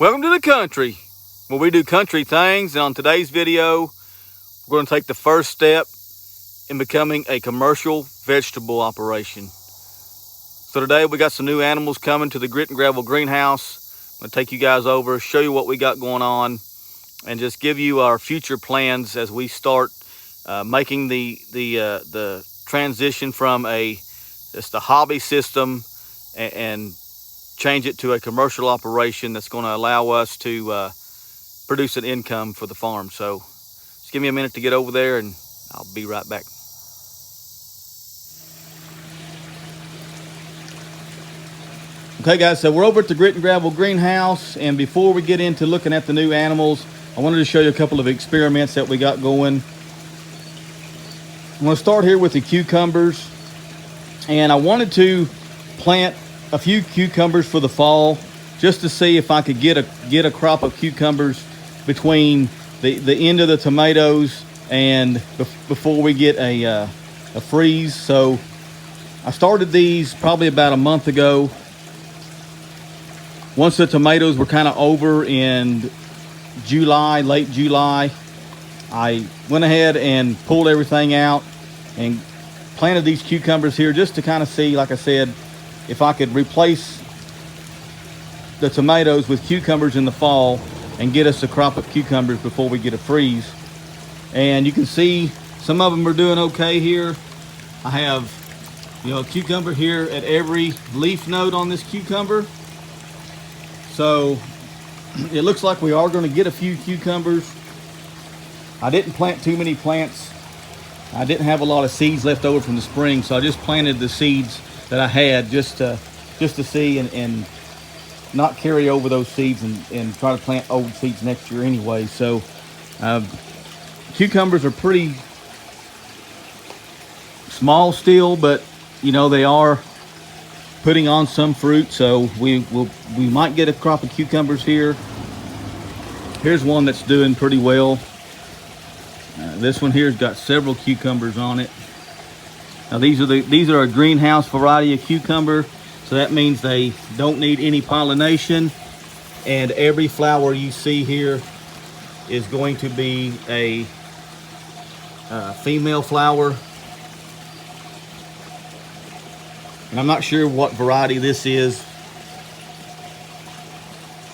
Welcome to the country, where we do country things. And on today's video, we're going to take the first step in becoming a commercial vegetable operation. So today we got some new animals coming to the Grit and Gravel greenhouse. I'm going to take you guys over, show you what we got going on, and just give you our future plans as we start making the transition from just a hobby system and change it to a commercial operation that's going to allow us to produce an income for the farm. So just give me a minute to get over there and I'll be right back. Okay guys, so we're over at the Grit and Gravel greenhouse, and before we get into looking at the new animals, I wanted to show you a couple of experiments that we got going. I'm going to start here with the cucumbers, and I wanted to plant a few cucumbers for the fall just to see if I could get a crop of cucumbers between the end of the tomatoes and before we get a freeze. So I started these probably about a month ago. Once the tomatoes were kind of over in July, late July, I went ahead and pulled everything out and planted these cucumbers here just to kind of see, like I said, if I could replace the tomatoes with cucumbers in the fall and get us a crop of cucumbers before we get a freeze. And you can see some of them are doing okay here. I have, a cucumber here at every leaf node on this cucumber. So it looks like we are going to get a few cucumbers. I didn't plant too many plants. I didn't have a lot of seeds left over from the spring, so I just planted the seeds that I had just to see and not carry over those seeds and try to plant old seeds next year anyway. So cucumbers are pretty small still, but they are putting on some fruit, so we might get a crop of cucumbers here. Here's one that's doing pretty well. This one here's got several cucumbers on it. Now these are a greenhouse variety of cucumber, so that means they don't need any pollination, and every flower you see here is going to be a female flower. And I'm not sure what variety this is,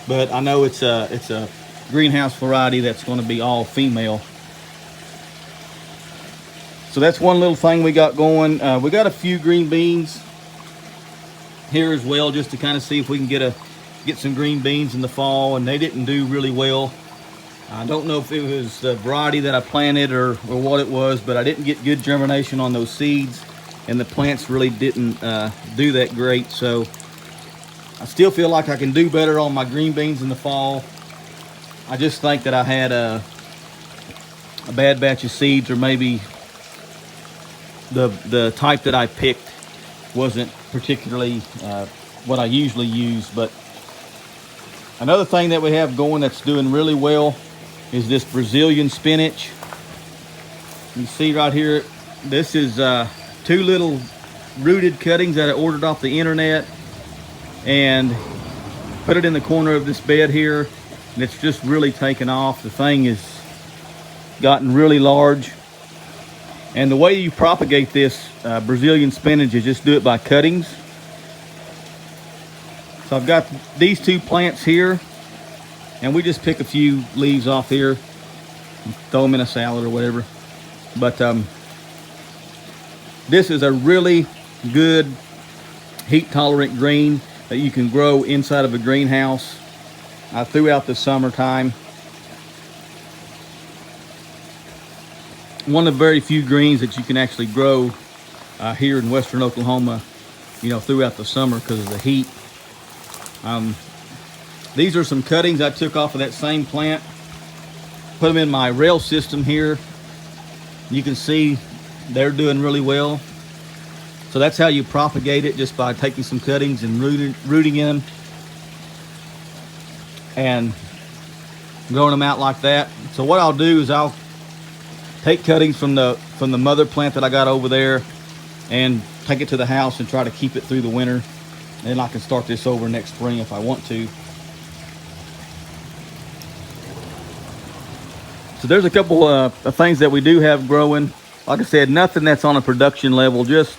but I know it's a greenhouse variety that's going to be all female. So that's one little thing we got going. We got a few green beans here as well, just to kind of see if we can get some green beans in the fall, and they didn't do really well. I don't know if it was the variety that I planted or what it was, but I didn't get good germination on those seeds, and the plants really didn't do that great. So I still feel like I can do better on my green beans in the fall. I just think that I had a bad batch of seeds, or maybe the type that I picked wasn't particularly what I usually use. But another thing that we have going that's doing really well is this Brazilian spinach. You see right here, this is two little rooted cuttings that I ordered off the internet and put it in the corner of this bed here, and it's just really taken off. The thing has gotten really large. And the way you propagate this Brazilian spinach is just do it by cuttings. So I've got these two plants here, and we just pick a few leaves off here and throw them in a salad or whatever. But this is a really good heat tolerant green that you can grow inside of a greenhouse throughout the summertime. One of the very few greens that you can actually grow here in western Oklahoma, throughout the summer because of the heat. These are some cuttings I took off of that same plant, put them in my rail system here. You can see they're doing really well. So that's how you propagate it, just by taking some cuttings and rooting in them and growing them out like that. So what I'll do is I'll take cuttings from the mother plant that I got over there and take it to the house and try to keep it through the winter. And then I can start this over next spring if I want to. So there's a couple of things that we do have growing. Like I said, nothing that's on a production level, just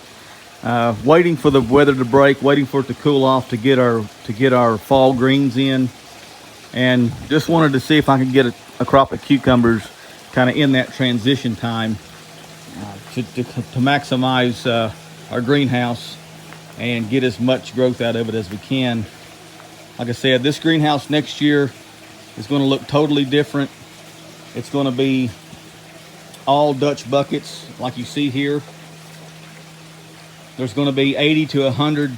waiting for the weather to break, waiting for it to cool off to get our fall greens in. And just wanted to see if I could get a crop of cucumbers kind of in that transition time to maximize our greenhouse and get as much growth out of it as we can. Like I said, this greenhouse next year is going to look totally different. It's going to be all Dutch buckets like you see here. There's going to be 80 to 100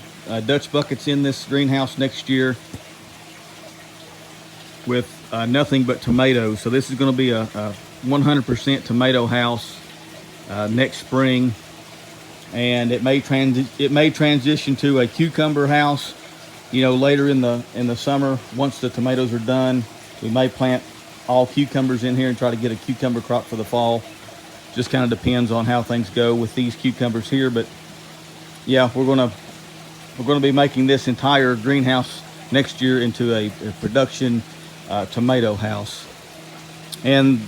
Dutch buckets in this greenhouse next year with nothing but tomatoes. So this is going to be a 100% tomato house next spring, and it may transition to a cucumber house, you know, later in the summer. Once the tomatoes are done, we may plant all cucumbers in here and try to get a cucumber crop for the fall. Just kind of depends on how things go with these cucumbers here. But yeah, we're gonna be making this entire greenhouse next year into a production tomato house. And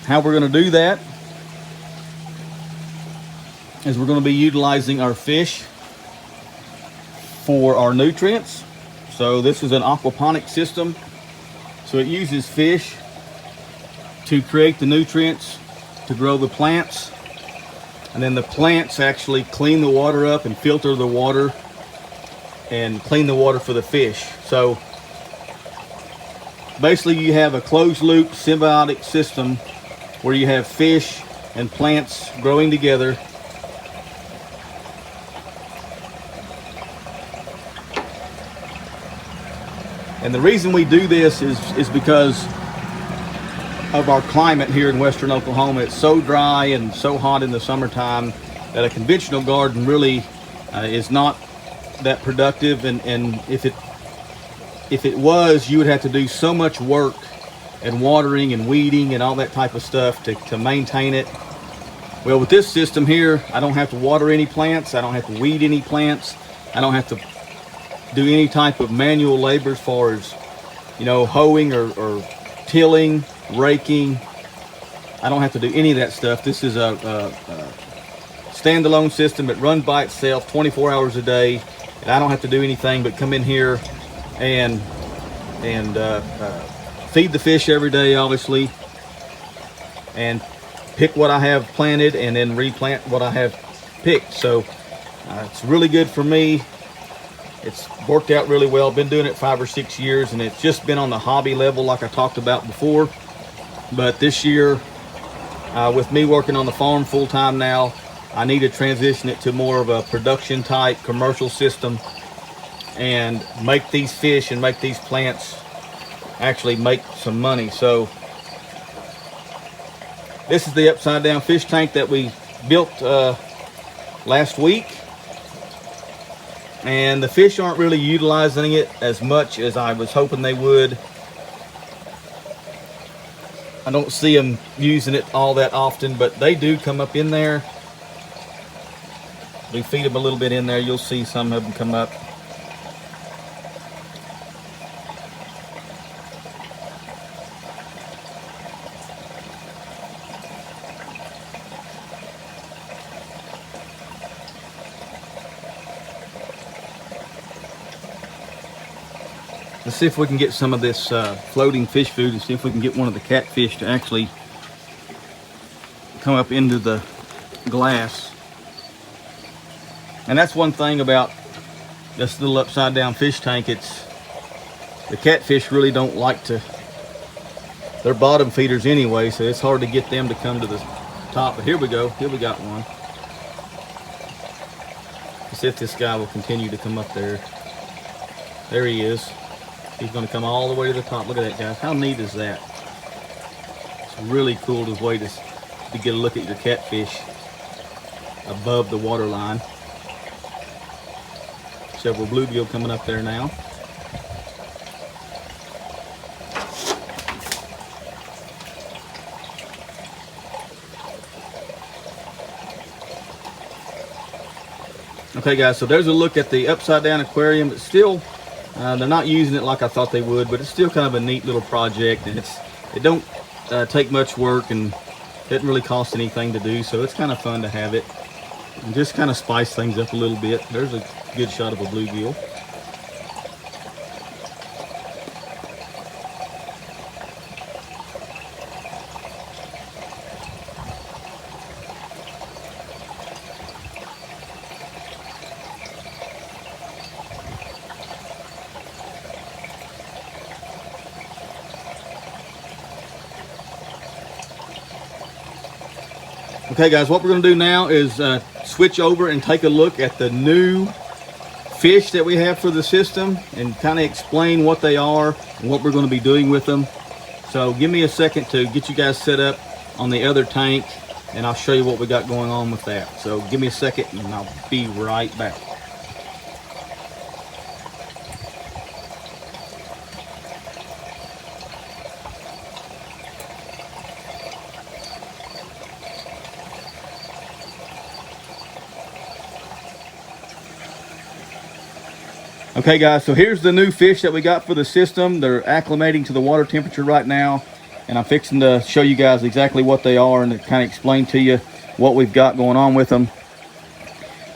how we're going to do that is we're going to be utilizing our fish for our nutrients. So this is an aquaponic system. So it uses fish to create the nutrients to grow the plants. And then the plants actually clean the water up and filter the water and clean the water for the fish. So basically you have a closed loop symbiotic system where you have fish and plants growing together. And the reason we do this is because of our climate here in western Oklahoma. It's so dry and so hot in the summertime that a conventional garden really is not that productive. And if it was, you would have to do so much work and watering and weeding and all that type of stuff to maintain it. Well, with this system here, I don't have to water any plants. I don't have to weed any plants. I don't have to do any type of manual labor as far as, you know, hoeing or tilling, raking. I don't have to do any of that stuff. This is a standalone system. It runs by itself 24 hours a day, and I don't have to do anything but come in here and feed the fish every day, obviously, and pick what I have planted and then replant what I have picked. So it's really good for me. It's worked out really well. Been doing it 5 or 6 years, and it's just been on the hobby level like I talked about before. But this year, with me working on the farm full-time now, I need to transition it to more of a production type commercial system and make these fish and make these plants actually make some money. So this is the upside down fish tank that we built last week, and the fish aren't really utilizing it as much as I was hoping they would. I don't see them using it all that often, but they do come up in there. We feed them a little bit in there. You'll see some of them come up. Let's see if we can get some of this floating fish food and see if we can get one of the catfish to actually come up into the glass. And that's one thing about this little upside down fish tank. It's the catfish really don't like to, they're bottom feeders anyway, so it's hard to get them to come to the top. But here we go. Here we got one. Let's see if this guy will continue to come up there. There he is. He's going to come all the way to the top. Look at that, guys. How neat is that? It's really cool the way to get a look at your catfish above the water line. Several bluegill coming up there now. Okay, guys, so there's a look at the upside down aquarium. It's still they're not using it like I thought they would, but it's still kind of a neat little project, and it don't take much work and doesn't really cost anything to do, so it's kind of fun to have it and just kind of spice things up a little bit. There's a good shot of a bluegill. Okay guys, what we're going to do now is switch over and take a look at the new fish that we have for the system and kind of explain what they are and what we're going to be doing with them. So give me a second to get you guys set up on the other tank and I'll show you what we got going on with that. So give me a second and I'll be right back. Okay guys, so here's the new fish that we got for the system. They're acclimating to the water temperature right now, and I'm fixing to show you guys exactly what they are and to kind of explain to you what we've got going on with them.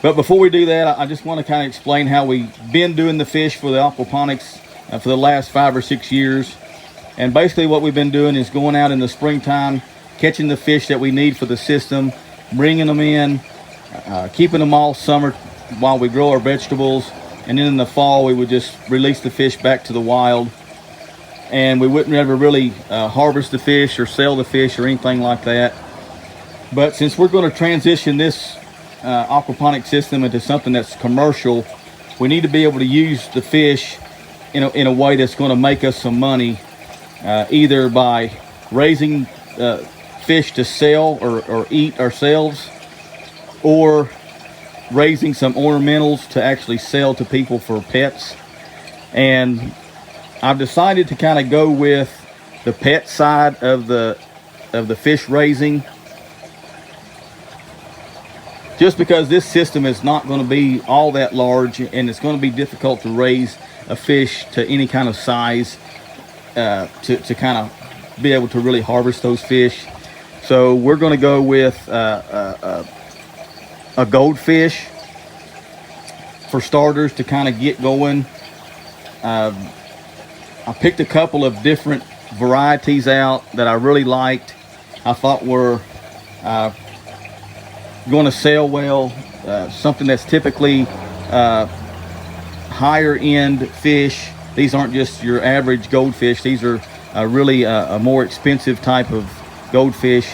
But before we do that, I just want to kind of explain how we've been doing the fish for the aquaponics for the last 5 or 6 years. And basically what we've been doing is going out in the springtime, catching the fish that we need for the system, bringing them in, keeping them all summer while we grow our vegetables. And then in the fall, we would just release the fish back to the wild. And we wouldn't ever really harvest the fish or sell the fish or anything like that. But since we're going to transition this aquaponic system into something that's commercial, we need to be able to use the fish in a way that's going to make us some money, either by raising fish to sell or eat ourselves, or raising some ornamentals to actually sell to people for pets. And I've decided to kind of go with the pet side of the fish raising, just because this system is not going to be all that large and it's going to be difficult to raise a fish to any kind of size to kind of be able to really harvest those fish. So we're going to go with a goldfish for starters to kind of get going. I picked a couple of different varieties out that I really liked. I thought were going to sell well. Something that's typically higher end fish. These aren't just your average goldfish. These are really a more expensive type of goldfish.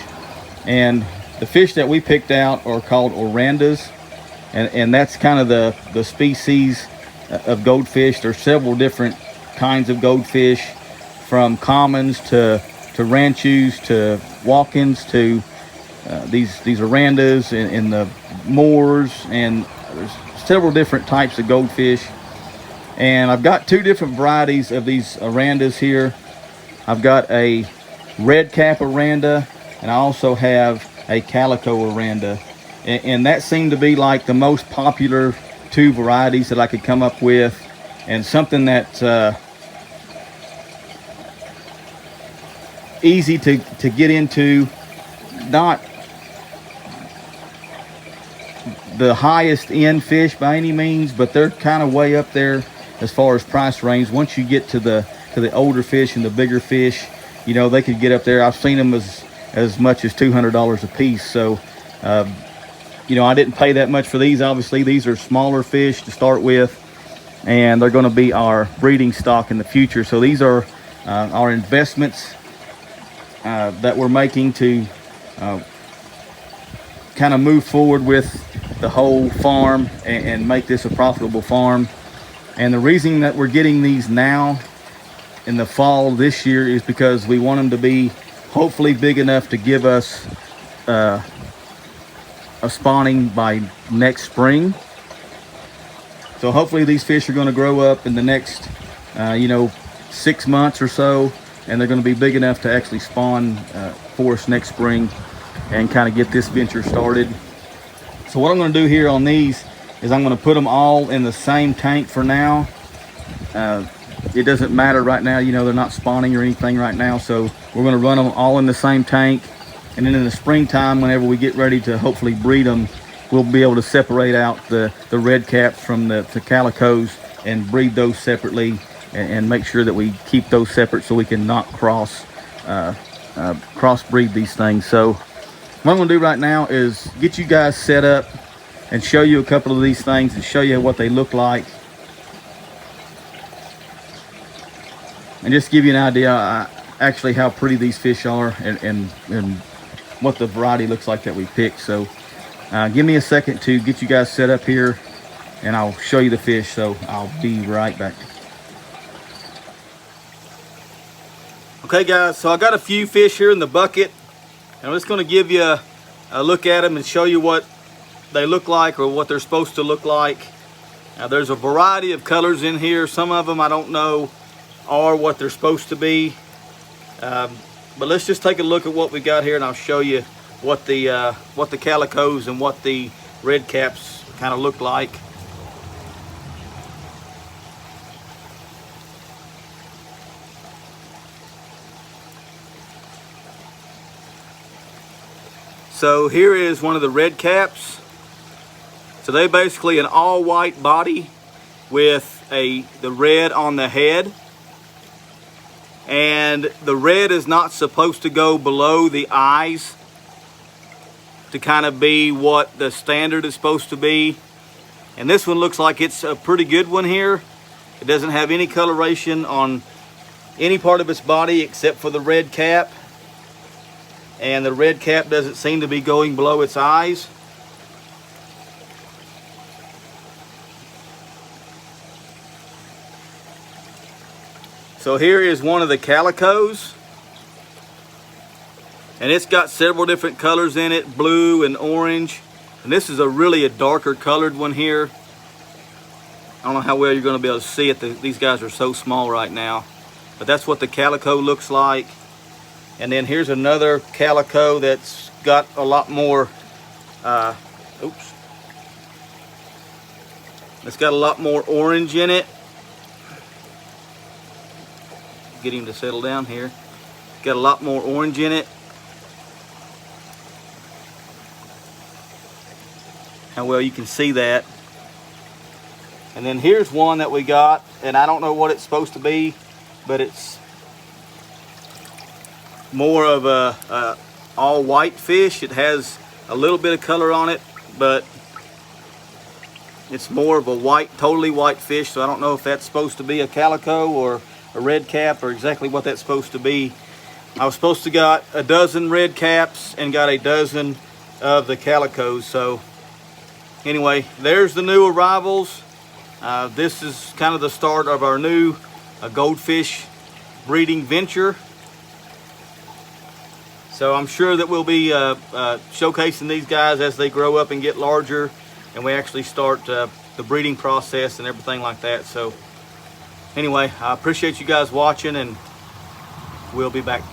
And the fish that we picked out are called orandas, and that's kind of the species of goldfish. There's several different kinds of goldfish, from commons to ranchus to walk-ins to these orandas and the moors, and there's several different types of goldfish. And I've got 2 different varieties of these orandas here. I've got a red cap oranda, and I also have a calico oranda, and that seemed to be like the most popular 2 varieties that I could come up with, and something that's easy to get into. Not the highest end fish by any means, but they're kind of way up there as far as price range. Once you get to the older fish and the bigger fish, you know, they could get up there. I've seen them as much as $200 a piece. So you know, I didn't pay that much for these. Obviously these are smaller fish to start with, and they're going to be our breeding stock in the future. So these are our investments that we're making to kind of move forward with the whole farm and make this a profitable farm. And the reason that we're getting these now in the fall this year is because we want them to be hopefully big enough to give us a spawning by next spring. So hopefully these fish are going to grow up in the next you know, 6 months or so, and they're going to be big enough to actually spawn for us next spring and kind of get this venture started. So what I'm going to do here on these is I'm going to put them all in the same tank for now. it doesn't matter right now. You know, they're not spawning or anything right now, so we're going to run them all in the same tank. And then in the springtime, whenever we get ready to hopefully breed them, we'll be able to separate out the red caps from the calicos and breed those separately, and make sure that we keep those separate so we can not crossbreed these things. So what I'm going to do right now is get you guys set up and show you a couple of these things and show you what they look like, and just give you an idea actually how pretty these fish are, and what the variety looks like that we picked. So give me a second to get you guys set up here, and I'll show you the fish. So I'll be right back. Okay guys, so I got a few fish here in the bucket, and I'm just going to give you a look at them and show you what they look like, or what they're supposed to look like. Now there's a variety of colors in here. Some of them I don't know are what they're supposed to be, but let's just take a look at what we got here, and I'll show you what the calicos and what the red caps kind of look like. So here is one of the red caps. So they basically an all white body with the red on the head. And the red is not supposed to go below the eyes to kind of be what the standard is supposed to be. And this one looks like it's a pretty good one here. It doesn't have any coloration on any part of its body except for the red cap. And the red cap doesn't seem to be going below its eyes. So here is one of the calicos, and it's got several different colors in it, blue and orange. And this is really a darker colored one here. I don't know how well you're going to be able to see it. These guys are so small right now. But that's what the calico looks like. And then here's another calico that's got a lot more, it's got a lot more orange in it. Get him to settle down here. Got a lot more orange in it. How well you can see that. And then here's one that we got, and I don't know what it's supposed to be, but it's more of a all white fish. It has a little bit of color on it, but it's more of a white, totally white fish. So I don't know if that's supposed to be a calico or a red cap, or exactly what that's supposed to be. I was supposed to got a dozen red caps and got a dozen of the calicos. So anyway, there's the new arrivals. This is kind of the start of our new goldfish breeding venture. So I'm sure that we'll be showcasing these guys as they grow up and get larger, and we actually start the breeding process and everything like that. So anyway, I appreciate you guys watching, and we'll be back.